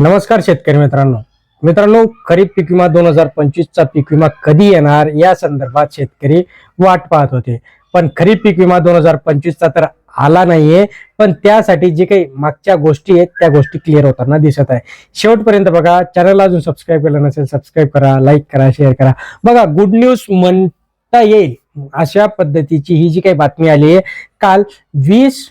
नमस्कार शेतकरी मित्रांनो, खरीप पीक विमा 2025चा पीक विमा कधी येणार या संदर्भात शेतकरी वाट पाहत होते. पण खरीप पीक विमा 2025चा तर आला नाहीये. पण त्यासाठी जे काही मागच्या गोष्टी आहेत त्या गोष्टी क्लिअर होताना दिसत आहे. शेवटपर्यंत बघा. चॅनलला अजून सबस्क्राईब केलं नसेल सबस्क्राईब करा, लाईक करा, शेअर करा. बघा, गुड न्यूज म्हणता येईल अशा पद्धतीची ही जी काही बातमी आली आहे काल 20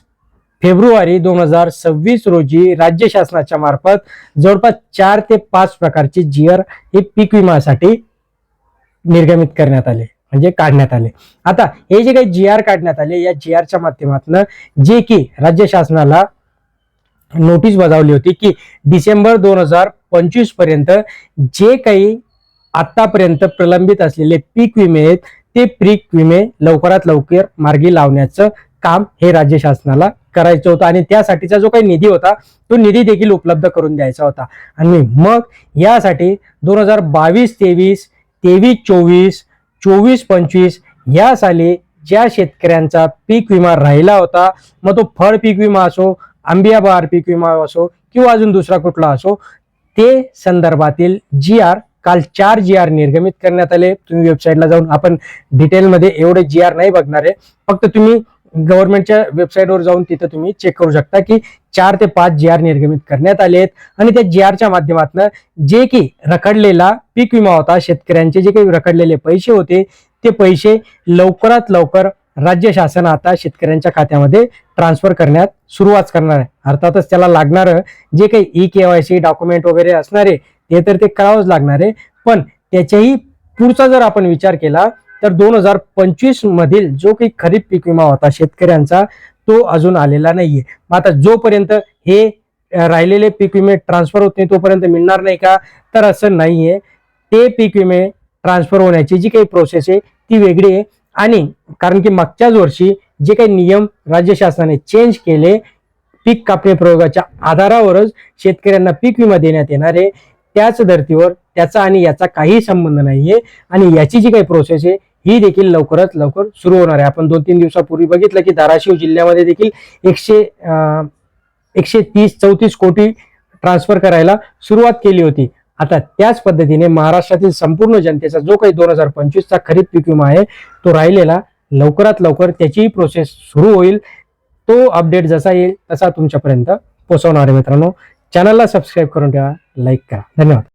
फेब्रुवारी 2026 रोजी राज्य शासनाच्या मार्फत जवळपास 4 ते 5 प्रकारचे जीआर हे पीक विम्यासाठी निर्गमित करण्यात आले, म्हणजे काढण्यात आले. आता हे जे काही जीआर काढण्यात आले या जीआरच्या माध्यमातून जे की राज्य शासनाला नोटीस बजावली होती की डिसेंबर 2025 पर्यंत जे काही आतापर्यंत प्रलंबित असलेले पीक विमे आहेत ते पीक विमे लवकरात लवकर मार्गी लावण्याचं काम हे राज्य शासनाला करायचं होतं आणि त्यासाठीचा जो काही निधी होता तो निधी देखील उपलब्ध करून द्यायचा होता. आणि मग यासाठी 2022-23, 23-24, 24-25 या साली ज्या शेतकऱ्यांचा पीक विमा राहिला होता, मग तो फळ पीक विमा असो, आंबिया बहार पीक विमा असो किंवा अजून दुसरा कुठला असो, ते संदर्भातील जीआर काल 4 जीआर निर्गमित करण्यात आले. तुम्ही वेबसाईटला जाऊन आपण डिटेलमध्ये एवढे जीआर नाही बघणार आहे, फक्त तुम्ही गव्हर्नमेंटच्या वेबसाईटवर जाऊन तिथे तुम्ही चेक करू शकता की 4 ते 5 जीआर निर्गमित करण्यात आले आहेत. आणि त्या जीआरच्या माध्यमातून जे की रखडलेला पीक विमा होता, शेतकऱ्यांचे जे काही रखडलेले पैसे होते ते पैसे लवकरात लवकर राज्य शासन आता शेतकऱ्यांच्या खात्यामध्ये ट्रान्सफर करण्यात सुरुवात करणार आहे. अर्थातच त्याला लागणारं जे काही केवायसी डॉक्युमेंट वगैरे असणारे ते तर ते करावंच लागणार आहे. पण त्याच्याही पुढचा जर आपण विचार केला तर 2025 मधील जो काही खरीप पीक विमा होता शेतकऱ्यांचा तो अजून आलेला नाहीये. आता जोपर्यंत हे राहिलेले पीक विमे ट्रान्सफर होत नाही तोपर्यंत मिळणार नाही का, तर असं नाहीये. ते पीक विमे ट्रान्सफर होण्याची जी काही प्रोसेस आहे ती वेगळी आहे. आणि कारण की मागच्याच वर्षी जे काही नियम राज्य शासनाने चेंज केले, पीक कापणी प्रयोगाच्या आधारावरच शेतकऱ्यांना पीक विमा देण्यात येणार आहे. त्याच धर्तीवर त्याचा आणि याचा काही संबंध नाहीये. आणि याची जी काही प्रोसेस आहे ही देखील लवकरात लवकर सुरू होणार आहे. आपण 2-3 दिवसापूर्वी बघितलं की धाराशिव जिल्ह्यामध्ये देखील 130-34 कोटी ट्रान्सफर करायला सुरुवात केली होती. आता त्याच पद्धतीने महाराष्ट्रातील संपूर्ण जनतेचा जो काही 2025चा खरीप पीक विमा आहे तो राहिलेला लवकरात लवकर त्याची प्रोसेस सुरू होईल. तो अपडेट जसा येईल तसा तुमच्यापर्यंत पोहोचवणार आहे. मित्रांनो, चॅनलला सबस्क्राईब करून ठेवा, लाईक करा. धन्यवाद.